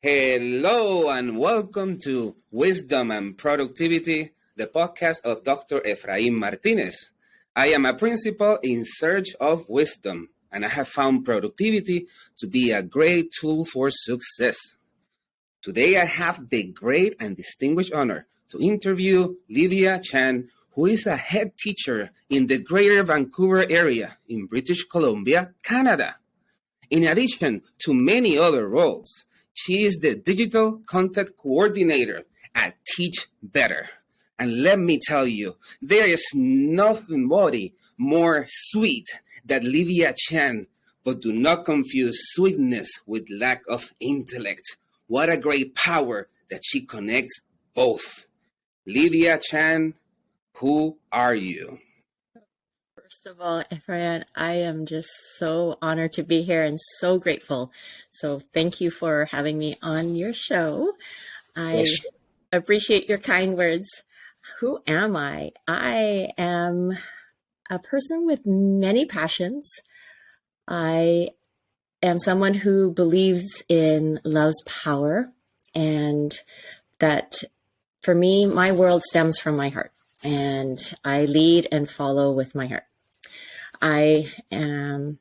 Hello and welcome to Wisdom and Productivity, the podcast of Dr. Efraín Martinez. I am a principal in search of wisdom, and I have found productivity to be a great tool for success. Today, I have the great and distinguished honor to interview Livia Chan, who is a head teacher in the Greater Vancouver area in British Columbia, Canada. In addition to many other roles, she is the digital content coordinator at Teach Better. And let me tell you, there is nobody more sweet than Livia Chan, but do not confuse sweetness with lack of intellect. What a great power that she connects both. Livia Chan, who are you? First of all, Efrain, I am just so honored to be here and so grateful. So thank you for having me on your show. I appreciate your kind words. Who am I? I am a person with many passions. I am someone who believes in love's power, and that for me, my world stems from my heart, and I lead and follow with my heart. I am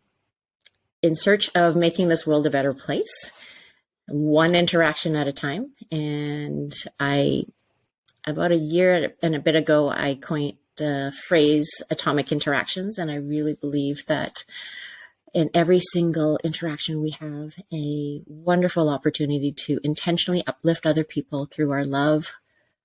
in search of making this world a better place, one interaction at a time. And about a year and a bit ago, I coined the phrase atomic interactions. And I really believe that in every single interaction, we have a wonderful opportunity to intentionally uplift other people through our love,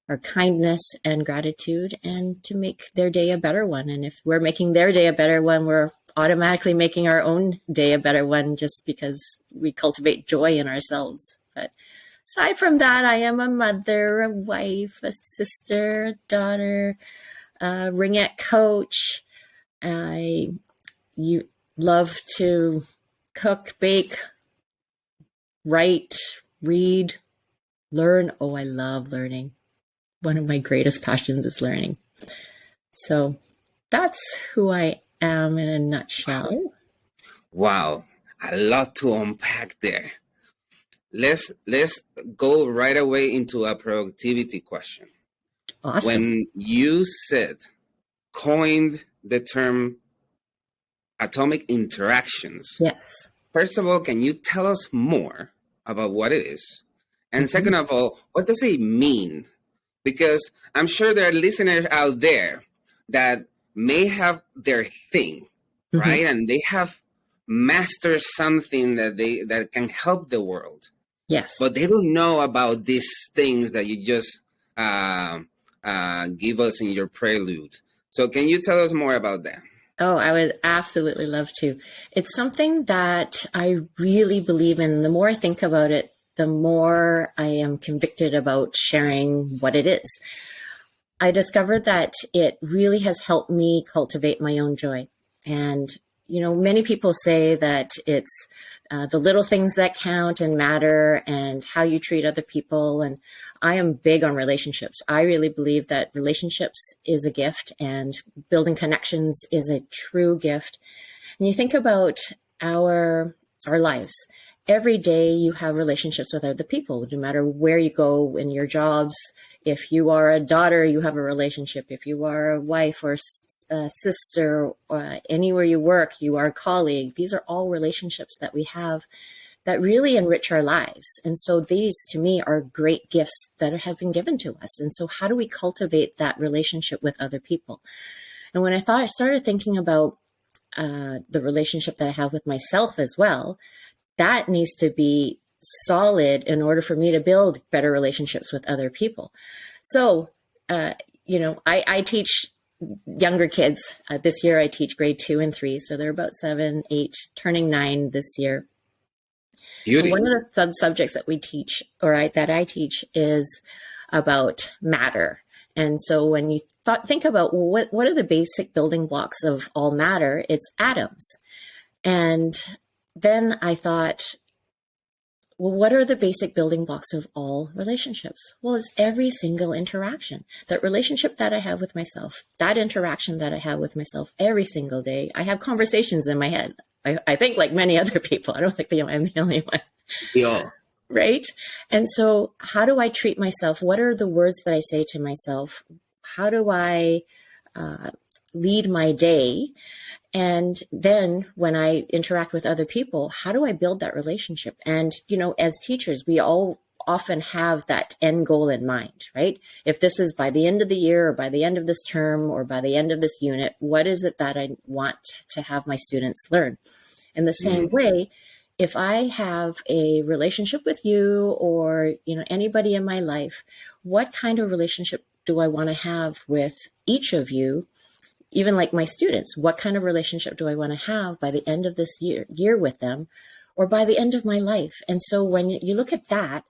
our kindness and gratitude, and to make their day a better one. And if we're making their day a better one, we're automatically making our own day a better one just because we cultivate joy in ourselves. But aside from that, I am a mother, a wife, a sister, a daughter, a ringette coach. You love to cook, bake, write, read, learn. Oh, I love learning. One of my greatest passions is learning. So that's who I am in a nutshell. Wow, a lot to unpack there. Let's go right away into a productivity question. Awesome. When you coined the term atomic interactions, yes. First of all, can you tell us more about what it is? And second of all, what does it mean? Because I'm sure there are listeners out there that may have their thing, right? And they have mastered something that can help the world. Yes. But they don't know about these things that you just give us in your prelude. So can you tell us more about that? Oh, I would absolutely love to. It's something that I really believe in. The more I think about it, the more I am convicted about sharing what it is. I discovered that it really has helped me cultivate my own joy. And, you know, many people say that it's the little things that count and matter and how you treat other people. And I am big on relationships. I really believe that relationships is a gift and building connections is a true gift. And you think about our lives. Every day you have relationships with other people, no matter where you go in your jobs. If you are a daughter, you have a relationship. If you are a wife or a sister, anywhere you work, you are a colleague. These are all relationships that we have that really enrich our lives. And so these, to me, are great gifts that have been given to us. And so how do we cultivate that relationship with other people? And when I started thinking about the relationship that I have with myself as well, that needs to be solid in order for me to build better relationships with other people. So, I teach younger kids. This year I teach grade 2 and 3. So they're about 7, 8, turning 9 this year. One of the sub-subjects that we teach, that I teach, is about matter. And so when you think about what are the basic building blocks of all matter, it's atoms. And then I thought, well, what are the basic building blocks of all relationships? Well, it's every single interaction. That relationship that I have with myself, that interaction that I have with myself every single day. I have conversations in my head. I think like many other people. I don't think I'm the only one. Yeah. right? And so how do I treat myself? What are the words that I say to myself? How do I lead my day? And then when I interact with other people, how do I build that relationship? And, as teachers, we all often have that end goal in mind, right? If this is by the end of the year or by the end of this term or by the end of this unit, what is it that I want to have my students learn? In the same way, if I have a relationship with you or, anybody in my life, what kind of relationship do I want to have with each of you? Even like my students, what kind of relationship do I want to have by the end of this year with them or by the end of my life? And so when you look at that,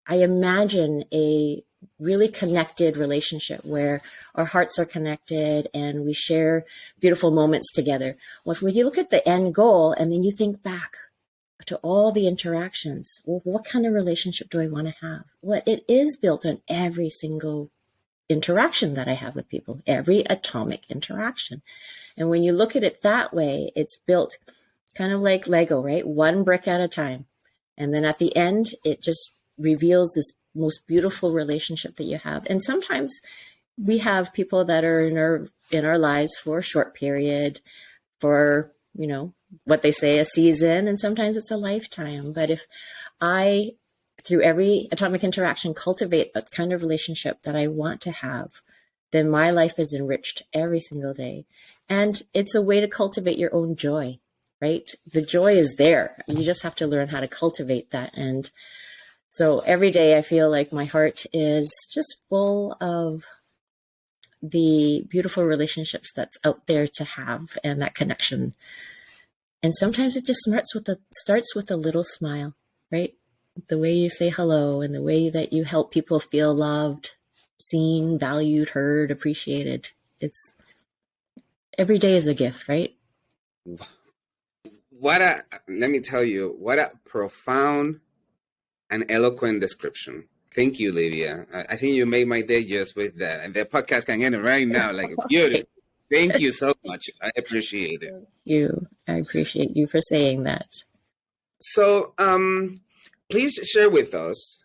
I imagine a really connected relationship where our hearts are connected and we share beautiful moments together. Well, when you look at the end goal and then you think back to all the interactions, well, what kind of relationship do I want to have? Well, it is built on every single interaction that I have with people, every atomic interaction. And when you look at it that way, it's built kind of like Lego, right? One brick at a time. And then at the end, it just reveals this most beautiful relationship that you have. And sometimes we have people that are in our lives for a short period, for, what they say, a season, and sometimes it's a lifetime. But if I, through every atomic interaction, cultivate a kind of relationship that I want to have, then my life is enriched every single day. And it's a way to cultivate your own joy, right? The joy is there. You just have to learn how to cultivate that. And so every day I feel like my heart is just full of the beautiful relationships that's out there to have and that connection. And sometimes it just starts with a little smile, right? The way you say hello and the way that you help people feel loved, seen, valued, heard, appreciated. It's every day is a gift, right? Let me tell you, what a profound and eloquent description. Thank you, Livia. I think you made my day just with that. And the podcast can end right now. Like, beautiful. Thank you so much. I appreciate it. Thank you. I appreciate you for saying that. So, please share with us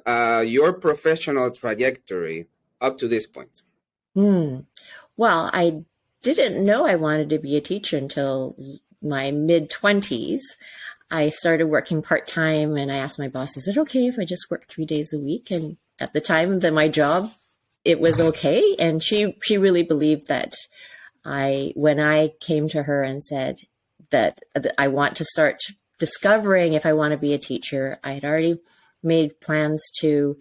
your professional trajectory up to this point. Well, I didn't know I wanted to be a teacher until my mid-20s. I started working part-time and I asked my boss, is it okay if I just work 3 days a week? And at the time that my job, it was okay. And she really believed that when I came to her and said that I want to start discovering if I want to be a teacher, I had already made plans to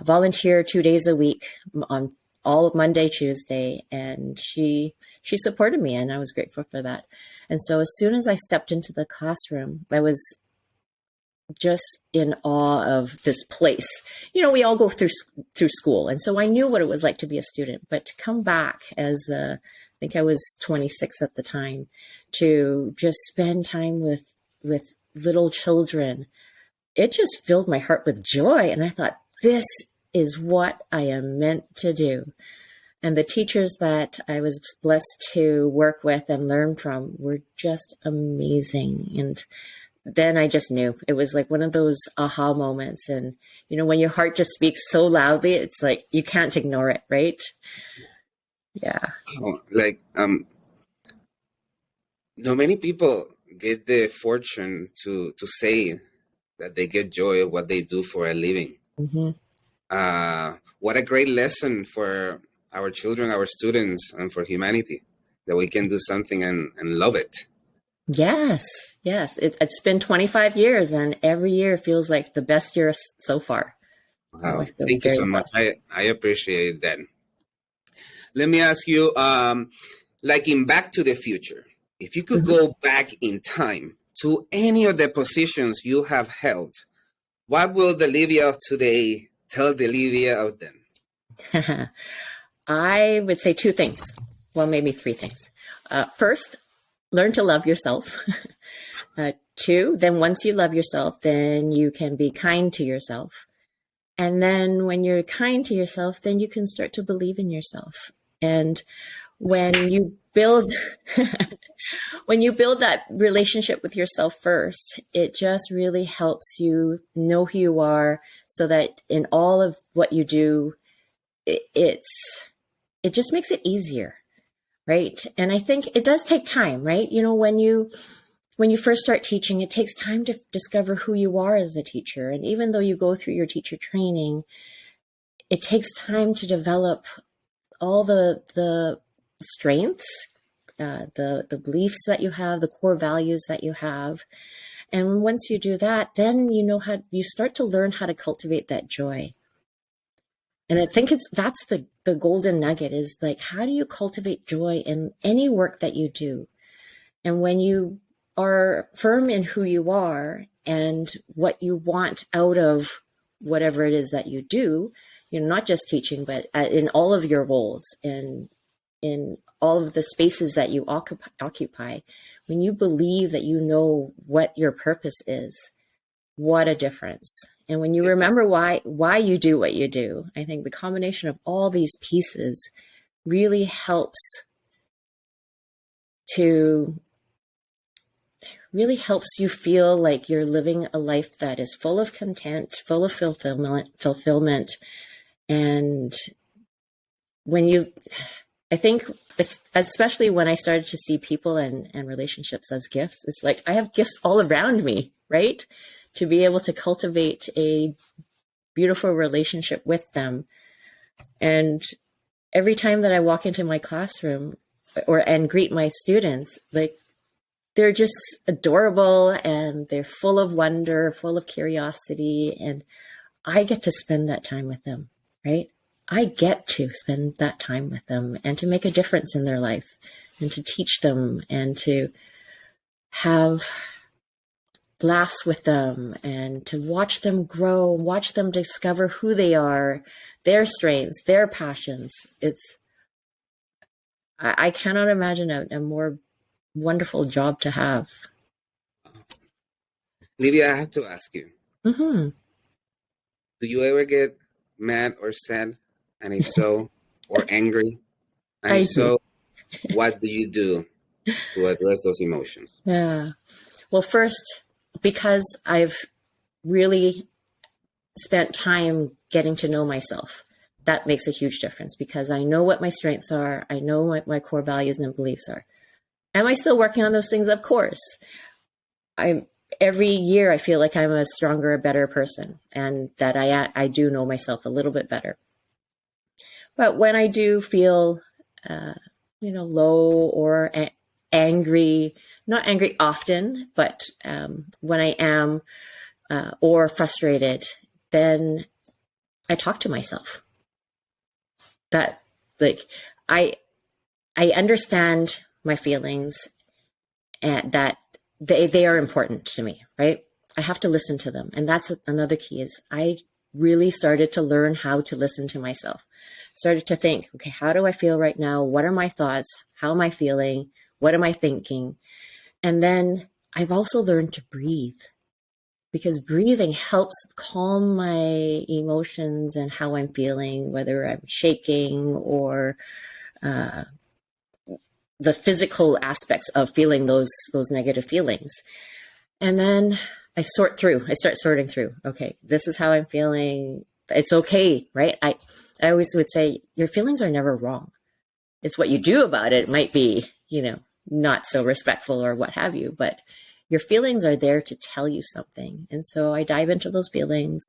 volunteer 2 days a week on all of Monday, Tuesday, and she supported me, and I was grateful for that. And so as soon as I stepped into the classroom, I was just in awe of this place. We all go through school, and so I knew what it was like to be a student, but to come back as I think I was 26 at the time, to just spend time with little children, it just filled my heart with joy. And I thought, this is what I am meant to do. And the teachers that I was blessed to work with and learn from were just amazing. And then I just knew. It was like one of those aha moments. And, when your heart just speaks so loudly, it's like you can't ignore it, right? Yeah. Not many people get the fortune to say that they get joy of what they do for a living. Mm-hmm. What a great lesson for our children, our students, and for humanity, that we can do something and love it. Yes. It's been 25 years, and every year feels like the best year so far. Wow. Thank you so much. I appreciate that. Let me ask you, like in Back to the Future, if you could go back in time to any of the positions you have held, what will the Livia of today tell the Livia of them? I would say 2 things. Well, maybe 3 things. First, learn to love yourself. 2, then once you love yourself, then you can be kind to yourself. And then when you're kind to yourself, then you can start to believe in yourself. And when you build when you build that relationship with yourself first, it just really helps you know who you are, so that in all of what you do, it just makes it easier, right? And I think it does take time, right? You know, when you first start teaching, it takes time to discover who you are as a teacher. And even though you go through your teacher training, it takes time to develop all the strengths, the beliefs that you have, the core values that you have. And once you do that, then you start to learn how to cultivate that joy. And I think that's the golden nugget, is like, how do you cultivate joy in any work that you do? And when you are firm in who you are and what you want out of whatever it is that you do, not just teaching, but in all of your roles, in all of the spaces that you occupy, when you believe that you know what your purpose is, what a difference. And when you remember why you do what you do, I think the combination of all these pieces really helps you feel like you're living a life that is full of content, full of fulfillment. And I think, especially when I started to see people and relationships as gifts, it's like I have gifts all around me, right? To be able to cultivate a beautiful relationship with them. And every time that I walk into my classroom and greet my students, like, they're just adorable and they're full of wonder, full of curiosity. And I get to spend that time with them, right? I get to spend that time with them and to make a difference in their life and to teach them and to have laughs with them and to watch them grow, watch them discover who they are, their strengths, their passions. I cannot imagine a more wonderful job to have. Livia, I have to ask you, Mm-hmm. do you ever get mad or sad? And if so, or angry? And if so, what do you do to address those emotions? Yeah. Well, first, because I've really spent time getting to know myself, that makes a huge difference, because I know what my strengths are. I know what my core values and beliefs are. Am I still working on those things? Of course. Every year I feel like I'm a stronger, a better person, and that I do know myself a little bit better. But when I do feel, low or angry, not angry often, but when I am or frustrated, then I talk to myself. That, like, I understand my feelings, and that they are important to me, right? I have to listen to them. And that's another key, is I really started to learn how to listen to myself. Started to think, okay, how do I feel right now? What are my thoughts? How am I feeling? What am I thinking? And then I've also learned to breathe, because breathing helps calm my emotions and how I'm feeling, whether I'm shaking or the physical aspects of feeling those negative feelings. And then I start sorting through, okay, this is how I'm feeling. It's okay, right? I always would say, your feelings are never wrong. It's what you do about it. It might be, not so respectful or what have you, but your feelings are there to tell you something. And so I dive into those feelings.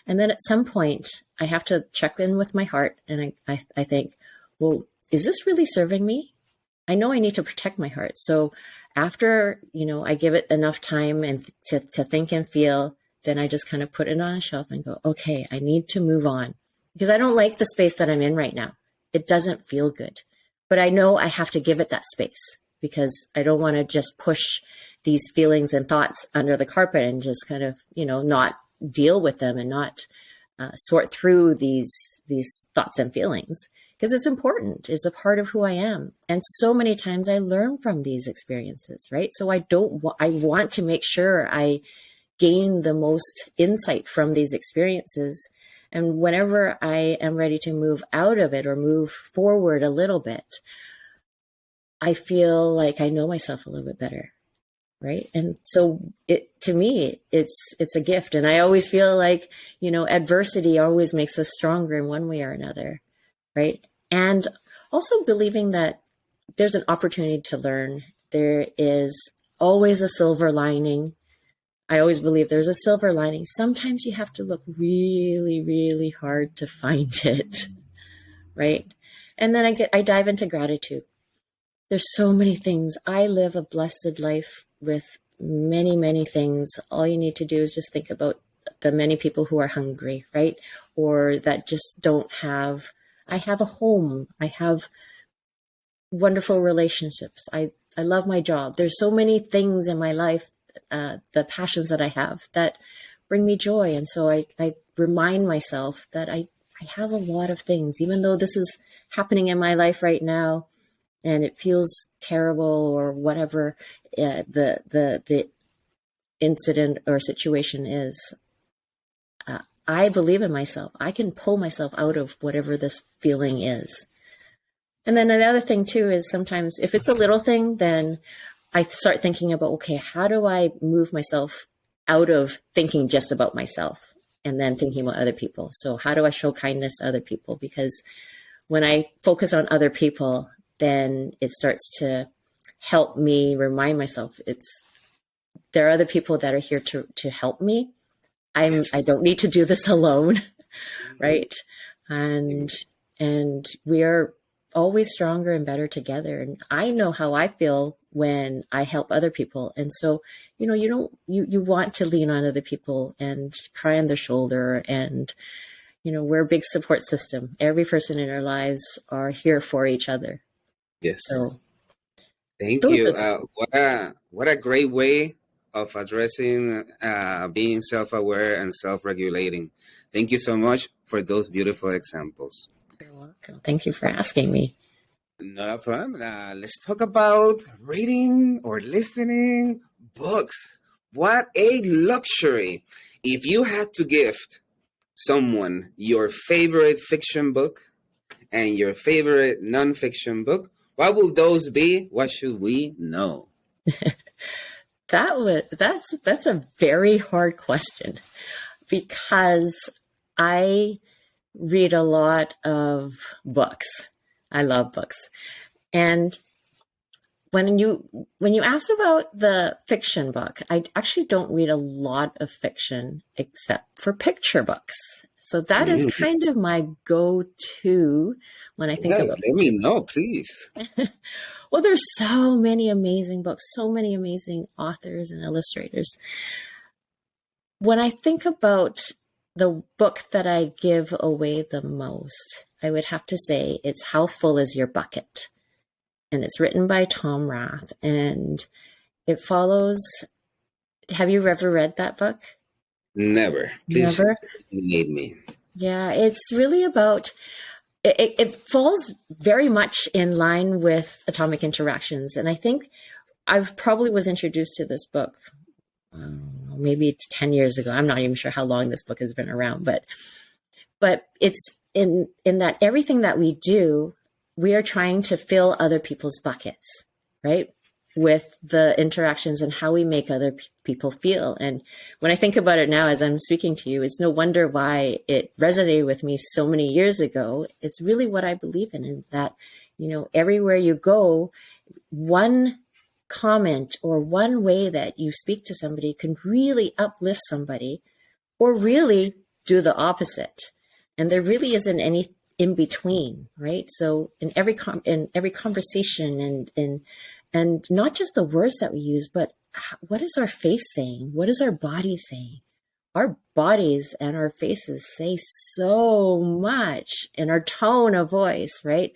And then at some point I have to check in with my heart. And I think, well, is this really serving me? I know I need to protect my heart. So after, I give it enough time and to think and feel, then I just kind of put it on a shelf and go, okay, I need to move on, because I don't like the space that I'm in right now. It doesn't feel good, but I know I have to give it that space, because I don't want to just push these feelings and thoughts under the carpet and just kind of, not deal with them and not sort through these thoughts and feelings, because it's important. It's a part of who I am. And so many times I learn from these experiences, right? So I want to make sure I gain the most insight from these experiences. And whenever I am ready to move out of it or move forward a little bit, I feel like I know myself a little bit better. Right. And so to me, it's a gift. And I always feel like, adversity always makes us stronger in one way or another. Right. And also believing that there's an opportunity to learn. There is always a silver lining. I always believe there's a silver lining. Sometimes you have to look really, really hard to find it. Right. And then I dive into gratitude. There's so many things. I live a blessed life with many, many things. All you need to do is just think about the many people who are hungry, right? Or that just don't have, I have a home. I have wonderful relationships. I love my job. There's so many things in my life, the passions that I have that bring me joy. And so I remind myself that I have a lot of things, even though this is happening in my life right now and it feels terrible or whatever the incident or situation is. I believe in myself. I can pull myself out of whatever this feeling is. And then another thing too is sometimes if it's a little thing, then I start thinking about, okay, how do I move myself out of thinking just about myself and then thinking about other people? So how do I show kindness to other people? Because when I focus on other people, then it starts to help me remind myself there are other people that are here to help me. I don't need to do this alone, right? And we are always stronger and better together. And I know how I feel when I help other people. And so, you want to lean on other people and cry on their shoulder. And, we're a big support system. Every person in our lives are here for each other. Yes. So thank you. What a great way of addressing being self-aware and self-regulating. Thank you so much for those beautiful examples. You're welcome. Thank you for asking me. Not a problem. Let's talk about reading or listening books. What a luxury. If you had to gift someone your favorite fiction book and your favorite nonfiction book, what will those be? What should we know? That's a very hard question because I read a lot of books. I love books. And when you ask about the fiction book, I actually don't read a lot of fiction except for picture books. So that is kind of my go-to when I think about. Let me know, please. Well, there's so many amazing books, so many amazing authors and illustrators. When I think about the book that I give away the most, I would have to say it's How Full Is Your Bucket? And it's written by Tom Rath. And it follows, have you ever read that book? Never. Please need me. Yeah, it's really about, it falls very much in line with Atomic Interactions. And I think I probably was introduced to this book maybe 10 years ago. I'm not even sure how long this book has been around, but it's in that everything that we do, we are trying to fill other people's buckets, right? With the interactions and how we make other people feel. And when I think about it now, as I'm speaking to you, it's no wonder why it resonated with me so many years ago. It's really what I believe in, is that, everywhere you go, one comment or one way that you speak to somebody can really uplift somebody or really do the opposite. And there really isn't any in between, right? So in every conversation and not just the words that we use, but what is our face saying? What is our body saying? Our bodies and our faces say so much in our tone of voice, right?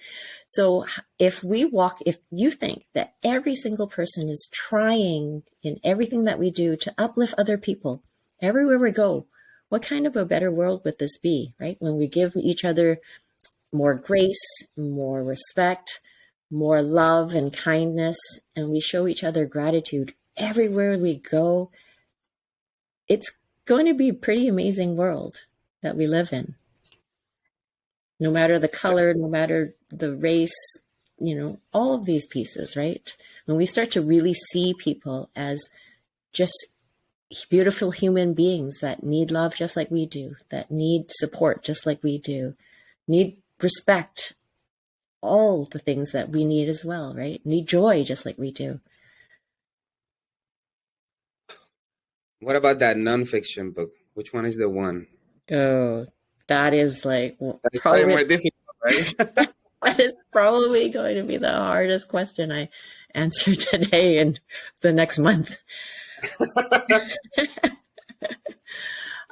So if you think that every single person is trying in everything that we do to uplift other people, everywhere we go, what kind of a better world would this be, right? When we give each other more grace, more respect, more love and kindness, and we show each other gratitude everywhere we go, it's going to be a pretty amazing world that we live in. No matter the color, no matter the race, all of these pieces, right? When we start to really see people as just beautiful human beings that need love just like we do, that need support just like we do, need respect, all the things that we need as well, right? Need joy just like we do. What about that nonfiction book? Which one is the one? Oh, that is like That is probably probably more difficult, right? that is probably going to be the hardest question I answer today and the next month.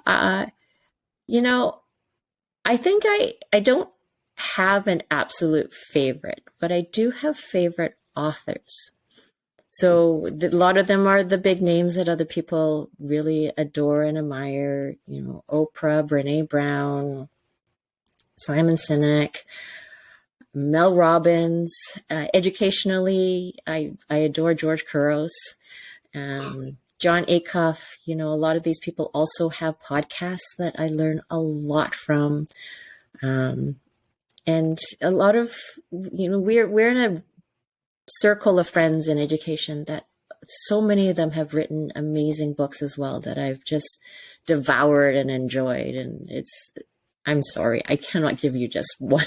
uh, I think I don't have an absolute favorite, but I do have favorite authors. So a lot of them are the big names that other people really adore and admire. Oprah, Brene Brown, Simon Sinek, Mel Robbins. Educationally, I adore George Couros, John Acuff. A lot of these people also have podcasts that I learn a lot from. And a lot of, we're in a circle of friends in education that so many of them have written amazing books as well that I've just devoured and enjoyed. And I'm sorry, I cannot give you just one.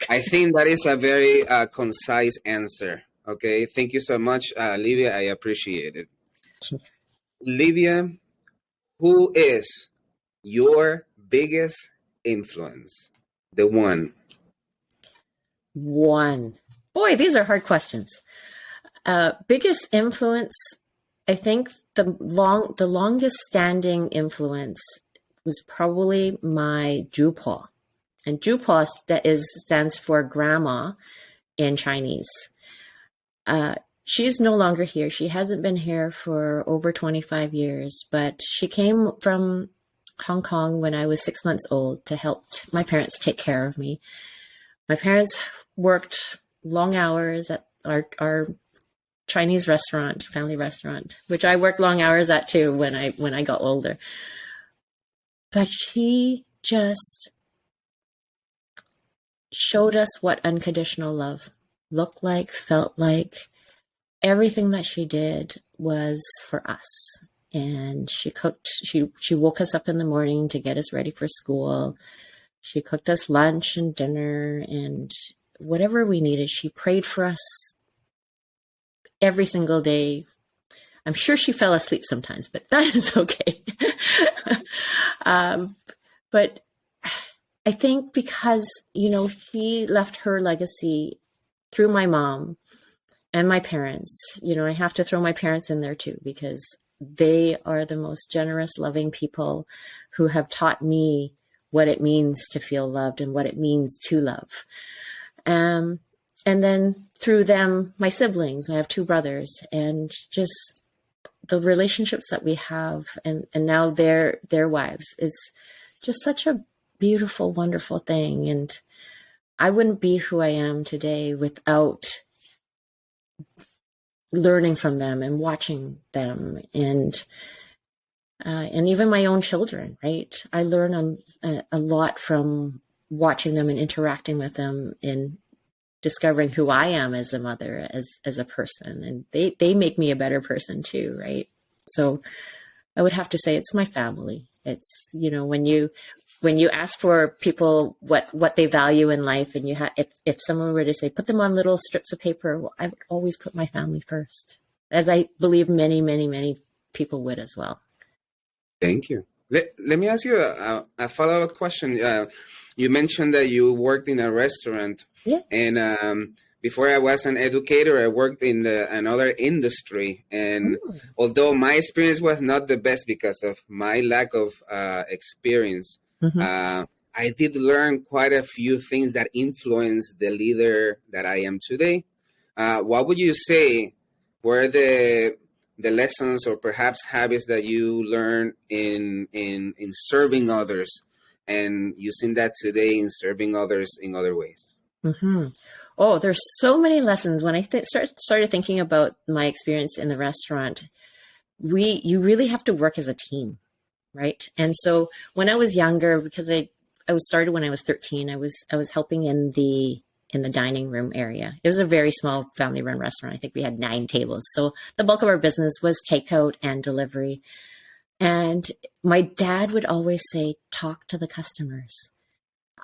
I think that is a very concise answer. Okay. Thank you so much, Livia. I appreciate it. Livia, who is your biggest influence? The one. Boy, these are hard questions. Biggest influence, I think the longest standing influence was probably my Jupo. And Jupo stands for grandma in Chinese. She's no longer here. She hasn't been here for over 25 years, but she came from Hong Kong when I was 6 months old to help my parents take care of me. My parents worked long hours at our Chinese restaurant, family restaurant, which I worked long hours at too when I got older. But she just showed us what unconditional love looked like, felt like. Everything that she did was for us. And she cooked, she woke us up in the morning to get us ready for school. She cooked us lunch and dinner and whatever we needed. She prayed for us every single day. I'm sure she fell asleep sometimes, but that is okay. But I think because, she left her legacy through my mom and my parents. I have to throw my parents in there too, because they are the most generous, loving people who have taught me what it means to feel loved and what it means to love. And then through them, my siblings, I have 2 brothers, and just the relationships that we have and now their wives. It's just such a beautiful, wonderful thing. And I wouldn't be who I am today without learning from them and watching them and even my own children, right? I learn a lot from watching them and interacting with them and discovering who I am as a mother, as a person. And they make me a better person too, right? So I would have to say it's my family. It's, when you ask for people what they value in life, and if someone were to say, put them on little strips of paper, well, I would always put my family first, as I believe many, many, many people would as well. Thank you. Let me ask you a follow-up question. You mentioned that you worked in a restaurant. Yes. And before I was an educator, I worked in another industry. And although my experience was not the best because of my lack of experience, I did learn quite a few things that influenced the leader that I am today. What would you say were the lessons or perhaps habits that you learned in serving others and using that today in serving others in other ways? Oh, there's so many lessons. When I started thinking about my experience in the restaurant, you really have to work as a team, right? And so when I was younger, because I was started when I was 13, I was helping in the in the dining room area. It was a very small family run restaurant. I think we had 9 tables. So the bulk of our business was takeout and delivery. And my dad would always say, talk to the customers.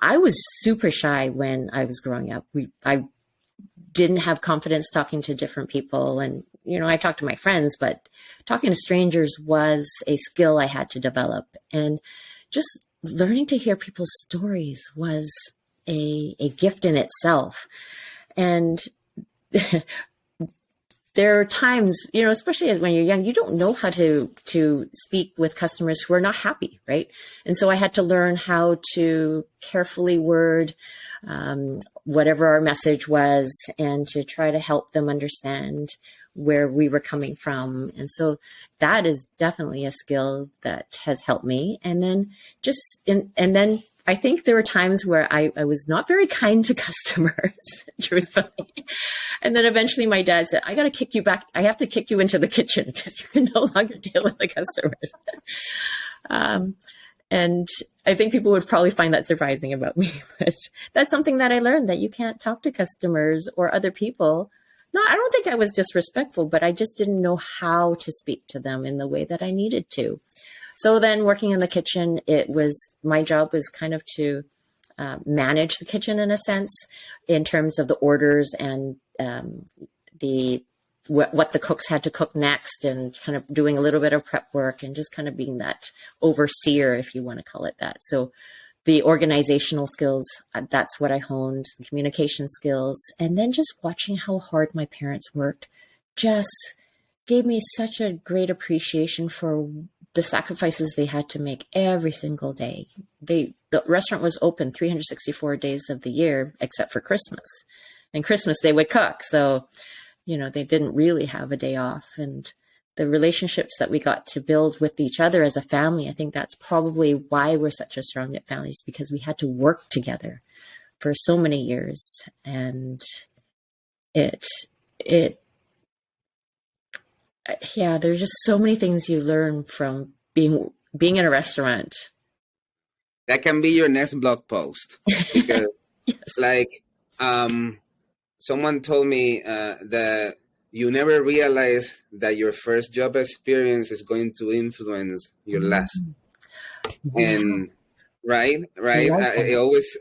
I was super shy when I was growing up. I didn't have confidence talking to different people. And, I talked to my friends, but talking to strangers was a skill I had to develop. And just learning to hear people's stories was a gift in itself. And there are times, especially when you're young, you don't know how to speak with customers who are not happy, right? And so I had to learn how to carefully word whatever our message was and to try to help them understand where we were coming from. And so that is definitely a skill that has helped me. And then then I think there were times where I was not very kind to customers, truthfully. And then eventually my dad said, I got to kick you back. I have to kick you into the kitchen because you can no longer deal with the customers. And I think people would probably find that surprising about me. But that's something that I learned, that you can't talk to customers or other people. No, I don't think I was disrespectful, but I just didn't know how to speak to them in the way that I needed to. So then working in the kitchen, my job was kind of to manage the kitchen in a sense, in terms of the orders and what the cooks had to cook next, and kind of doing a little bit of prep work and just kind of being that overseer, if you want to call it that. So the organizational skills, that's what I honed, the communication skills, and then just watching how hard my parents worked just gave me such a great appreciation for the sacrifices they had to make every single day. The restaurant was open 364 days of the year, except for Christmas. And Christmas they would cook. So, they didn't really have a day off. And the relationships that we got to build with each other as a family, I think that's probably why we're such a strong knit family, is because we had to work together for so many years. And there's just so many things you learn from being in a restaurant. That can be your next blog post, because yes. Someone told me that you never realize that your first job experience is going to influence your last. And right. I always,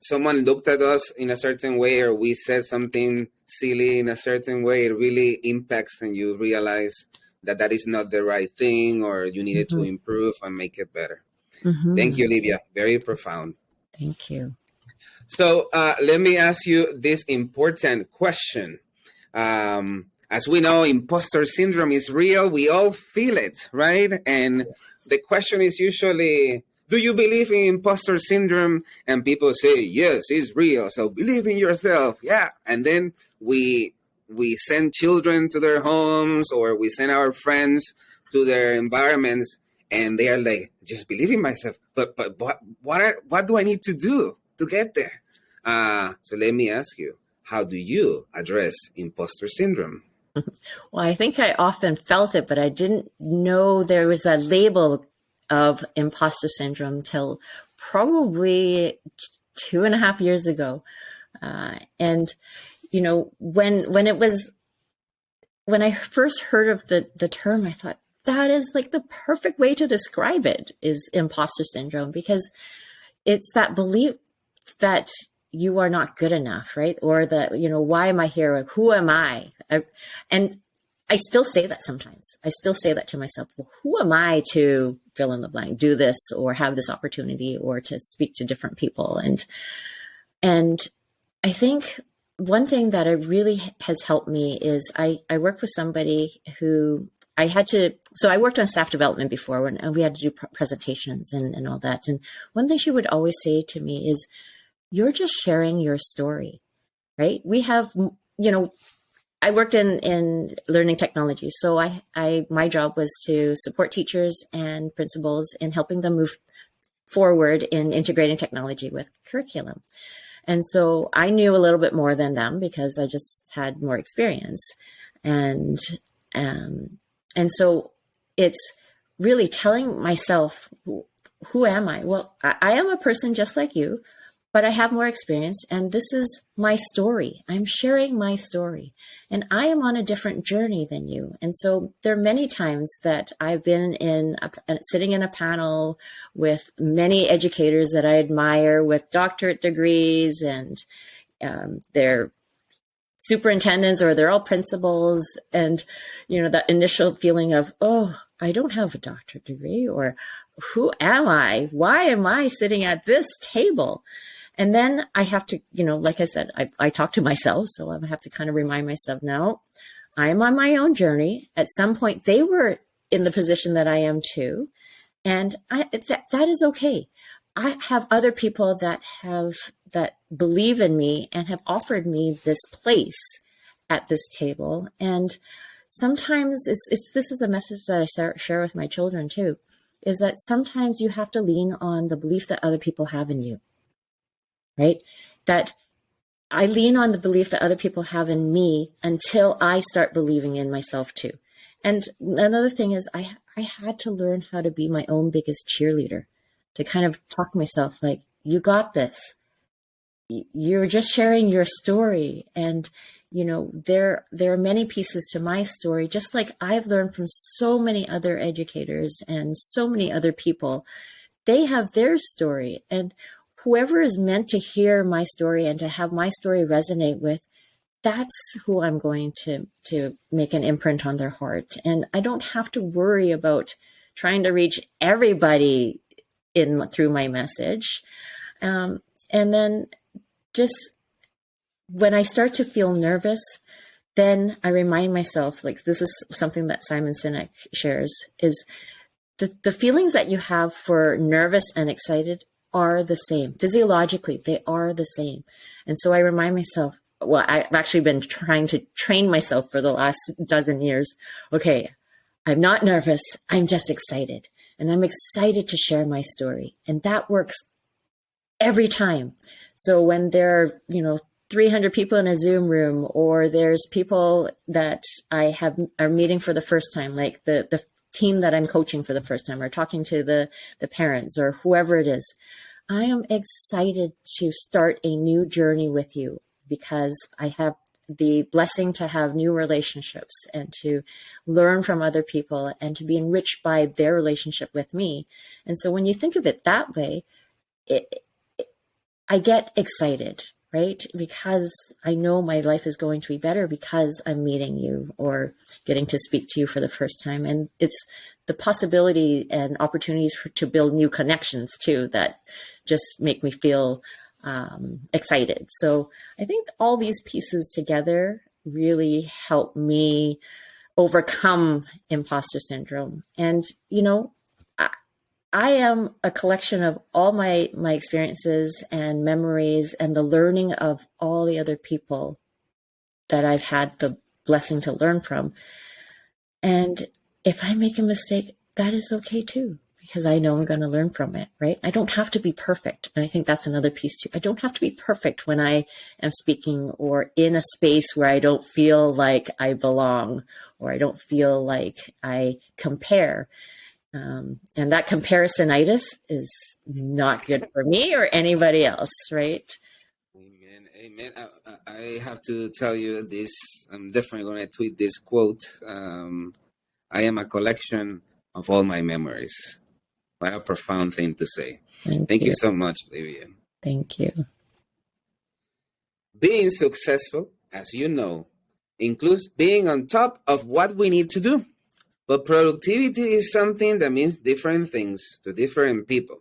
someone looked at us in a certain way, or we said something silly in a certain way. It really impacts, and you realize that is not the right thing, or you needed to improve and make it better. Thank you, Livia. Very profound. Thank you. So let me ask you this important question. As we know, imposter syndrome is real. We all feel it, right? And the question is usually, do you believe in imposter syndrome? And people say, yes, it's real. So believe in yourself. Yeah. And then we send children to their homes, or we send our friends to their environments, and they are like, just believe in myself. But what do I need to do to get there? So let me ask you, how do you address imposter syndrome? Well, I think I often felt it, but I didn't know there was a label of imposter syndrome till probably 2.5 years ago. And, when I first heard of the term, I thought that is like the perfect way to describe it, is imposter syndrome, because it's that belief that you are not good enough, right? Or that, why am I here? Like, who am I? And I still say that sometimes. I still say that to myself. Well, who am I to fill in the blank, do this, or have this opportunity, or to speak to different people? And I think one thing that really has helped me is I work with somebody who I worked on staff development before, and we had to do presentations and all that. And one thing she would always say to me is, you're just sharing your story, right? We have, I worked in learning technology. So my job was to support teachers and principals in helping them move forward in integrating technology with curriculum. And so I knew a little bit more than them because I just had more experience. And so it's really telling myself, who am I? Well, I am a person just like you, but I have more experience, and this is my story. I'm sharing my story, and I am on a different journey than you. And so there are many times that I've been sitting in a panel with many educators that I admire with doctorate degrees, and they're superintendents or they're all principals. And, that initial feeling of, oh, I don't have a doctorate degree, or who am I? Why am I sitting at this table? And then I have to, like I said, I talk to myself. So I have to kind of remind myself, no, I'm on my own journey. At some point, they were in the position that I am too. And that is okay. I have other people that believe in me and have offered me this place at this table. And sometimes this is a message that I share with my children too, is that sometimes you have to lean on the belief that other people have in you. Right? That I lean on the belief that other people have in me until I start believing in myself too. And another thing is I had to learn how to be my own biggest cheerleader, to kind of talk to myself like, you got this. You're just sharing your story. And, there are many pieces to my story, just like I've learned from so many other educators and so many other people. They have their story, and whoever is meant to hear my story and to have my story resonate with, that's who I'm going to make an imprint on their heart. And I don't have to worry about trying to reach everybody through my message. And then just when I start to feel nervous, then I remind myself, like, this is something that Simon Sinek shares, is the feelings that you have for nervous and excited are the same. Physiologically, they are the same. And so I remind myself, well, I've actually been trying to train myself for the last dozen years. Okay, I'm not nervous. I'm just excited. And I'm excited to share my story. And that works every time. So when there are, 300 people in a Zoom room, or there's people that are meeting for the first time, like the team that I'm coaching for the first time, or talking to the parents or whoever it is, I am excited to start a new journey with you, because I have the blessing to have new relationships and to learn from other people and to be enriched by their relationship with me. And so when you think of it that way, I get excited, right? Because I know my life is going to be better because I'm meeting you or getting to speak to you for the first time. And it's the possibility and opportunities to build new connections too that just make me feel excited. So I think all these pieces together really help me overcome imposter syndrome. And, I am a collection of all my experiences and memories and the learning of all the other people that I've had the blessing to learn from. And if I make a mistake, that is okay too, because I know I'm going to learn from it, right? I don't have to be perfect. And I think that's another piece too. I don't have to be perfect when I am speaking or in a space where I don't feel like I belong, or I don't feel like I compare. And that comparisonitis is not good for me or anybody else, right? Amen. Amen. I have to tell you this. I'm definitely going to tweet this quote. I am a collection of all my memories. What a profound thing to say. Thank you so much, Livia. Thank you. Being successful, as you know, includes being on top of what we need to do. But productivity is something that means different things to different people.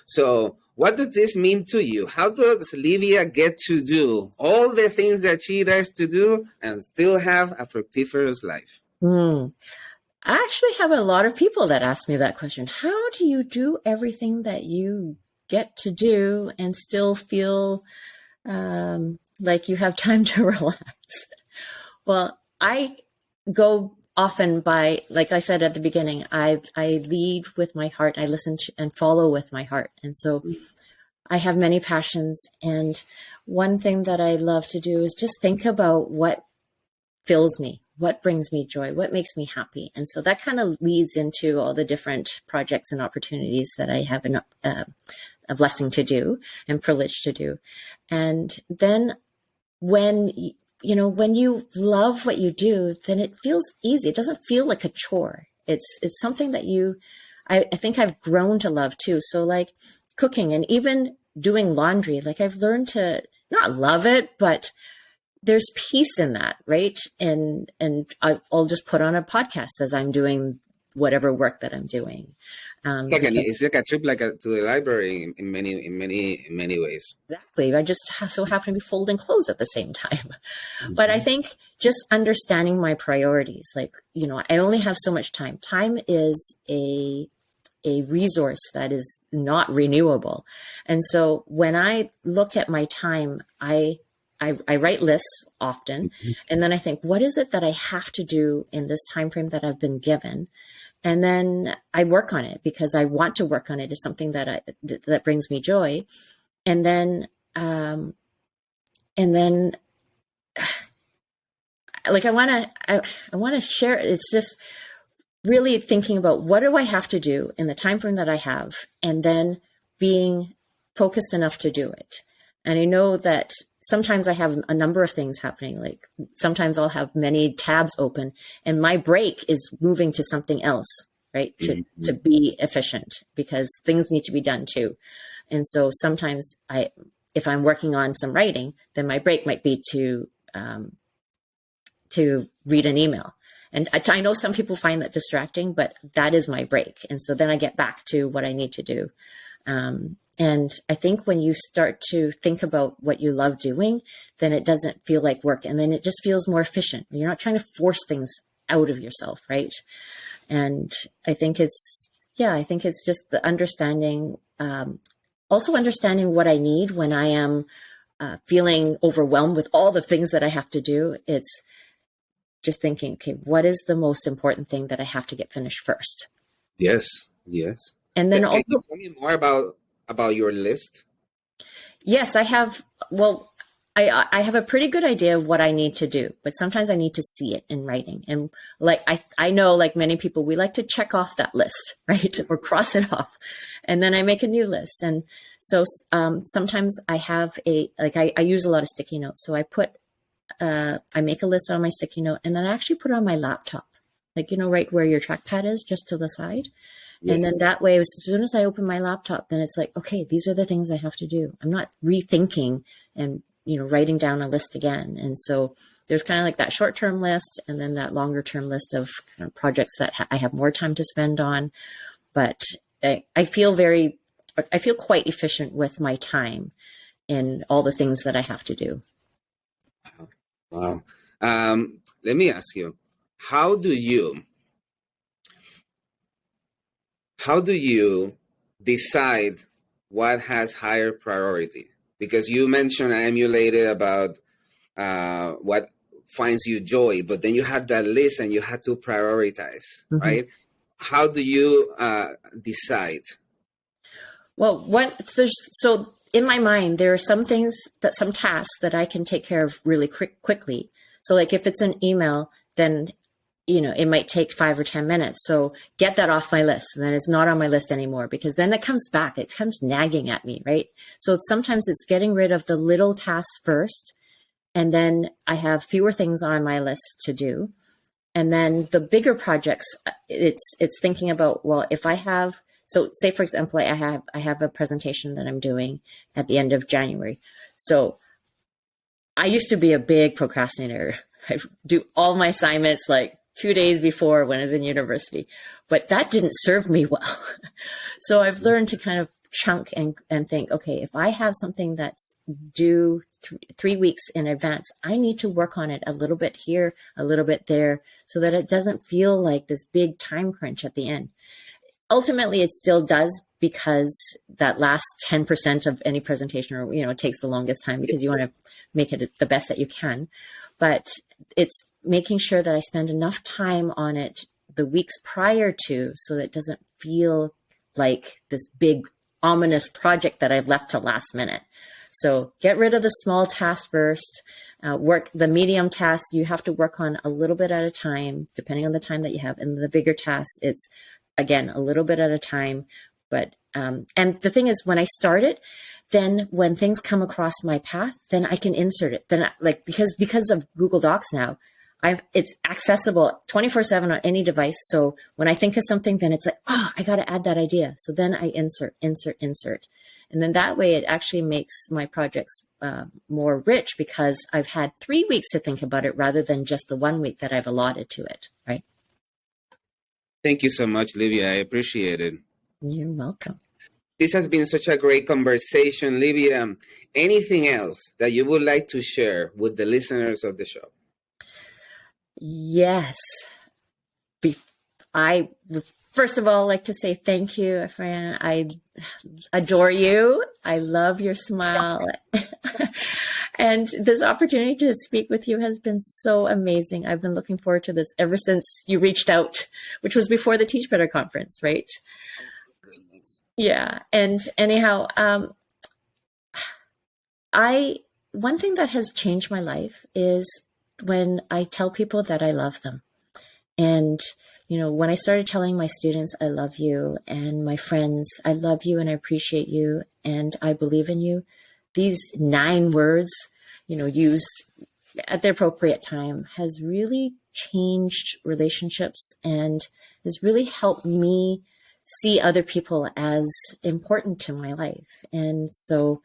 So what does this mean to you? How does Livia get to do all the things that she does to do and still have a fructiferous life? I actually have a lot of people that ask me that question. How do you do everything that you get to do and still feel like you have time to relax? Well, I go often by, like I said at the beginning, I lead with my heart. I listen to and follow with my heart. And so I have many passions. And one thing that I love to do is just think about what fills me. what brings me joy, what makes me happy. And so that kind of leads into all the different projects and opportunities that I have a blessing to do and privilege to do. And then when you love what you do, then it feels easy. It doesn't feel like a chore. It's something that I think I've grown to love too. So like cooking and even doing laundry, like I've learned to not love it, but there's peace in that, right? And I'll just put on a podcast as I'm doing whatever work that I'm doing. It's like a trip, to the library in many ways. Exactly. I just so happen to be folding clothes at the same time. But I think just understanding my priorities, like, I only have so much time. Time is a resource that is not renewable. And so when I look at my time, I write lists often, and then I think, what is it that I have to do in this time frame that I've been given? And then I work on it because I want to work on it. It's something that that brings me joy. And then like I want to share. It's just really thinking about what do I have to do in the time frame that I have, and then being focused enough to do it. And I know that sometimes I have a number of things happening. Like sometimes I'll have many tabs open and my break is moving to something else, right? To be efficient, because things need to be done too. And so sometimes if I'm working on some writing, then my break might be to read an email. And I know some people find that distracting, but that is my break. And so then I get back to what I need to do. And I think when you start to think about what you love doing, then it doesn't feel like work. And then it just feels more efficient. You're not trying to force things out of yourself, right? And I think it's just the understanding, also understanding what I need when I am feeling overwhelmed with all the things that I have to do. It's just thinking, okay, what is the most important thing that I have to get finished first? Yes. And then Can you tell me more about your list? Yes, I have. Well, I have a pretty good idea of what I need to do, but sometimes I need to see it in writing. And like, I know, like many people, we like to check off that list, right? Or cross it off. And then I make a new list. And so sometimes I have I use a lot of sticky notes. So I make a list on my sticky note, and then I actually put it on my laptop, like, right where your trackpad is, just to the side. Yes. And then that way, as soon as I open my laptop, then it's like, okay, these are the things I have to do. I'm not rethinking and, writing down a list again. And so there's kind of like that short-term list, and then that longer-term list of kind of projects that I have more time to spend on. But I feel quite efficient with my time in all the things that I have to do. Wow. Let me ask you, how do you decide what has higher priority? Because you mentioned and emulated about what finds you joy, but then you had that list and you had to prioritize, right? How do you decide? Well, so in my mind, there are some tasks that I can take care of really quickly. So like if it's an email, then, it might take 5 or 10 minutes. So get that off my list. And then it's not on my list anymore, because then it comes back. It comes nagging at me, right? So sometimes it's getting rid of the little tasks first. And then I have fewer things on my list to do. And then the bigger projects, it's thinking about, well, if I have, so say, for example, I have a presentation that I'm doing at the end of January. So I used to be a big procrastinator. I do all my assignments like 2 days before when I was in university, but that didn't serve me well. So I've learned to kind of chunk and think, okay, if I have something that's due 3 weeks in advance, I need to work on it a little bit here, a little bit there, so that it doesn't feel like this big time crunch at the end. Ultimately, it still does, because that last 10% of any presentation, or, it takes the longest time because you want to make it the best that you can. But it's making sure that I spend enough time on it the weeks prior to, so that it doesn't feel like this big ominous project that I've left to last minute. So get rid of the small tasks first. Work the medium tasks. You have to work on a little bit at a time, depending on the time that you have. And the bigger tasks, it's again a little bit at a time. But and the thing is, when I start it, then when things come across my path, then I can insert it. Then because of Google Docs now, it's accessible 24/7 on any device. So when I think of something, then it's like, oh, I got to add that idea. So then I insert. And then that way it actually makes my projects more rich, because I've had 3 weeks to think about it rather than just the 1 week that I've allotted to it, right? Thank you so much, Livia. I appreciate it. You're welcome. This has been such a great conversation, Livia. Anything else that you would like to share with the listeners of the show? Yes. I first of all like to say thank you, Fran. I adore you. I love your smile. And this opportunity to speak with you has been so amazing. I've been looking forward to this ever since you reached out, which was before the Teach Better conference, right? Yeah. And anyhow, one thing that has changed my life is when I tell people that I love them. And, when I started telling my students, I love you, and my friends, I love you and I appreciate you and I believe in you, these 9 words, used at the appropriate time has really changed relationships and has really helped me see other people as important to my life. And so,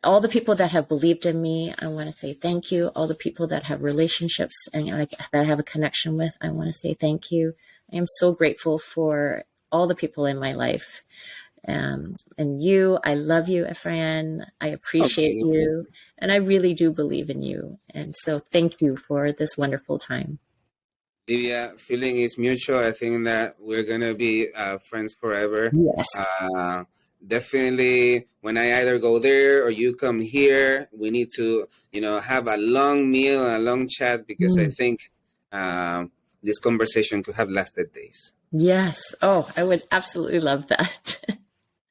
all the people that have believed in me, I want to say thank you. All the people that have relationships and that I have a connection with, I want to say thank you. I am so grateful for all the people in my life. And you, I love you, Efrain. I appreciate you. And I really do believe in you. And so thank you for this wonderful time. Livia, feeling is mutual. I think that we're going to be friends forever. Yes. Definitely, when I either go there or you come here, we need to, have a long meal and a long chat, because I think this conversation could have lasted days. Yes. Oh, I would absolutely love that.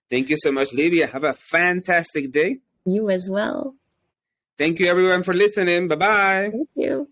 Thank you so much, Livia. Have a fantastic day. You as well. Thank you, everyone, for listening. Bye-bye. Thank you.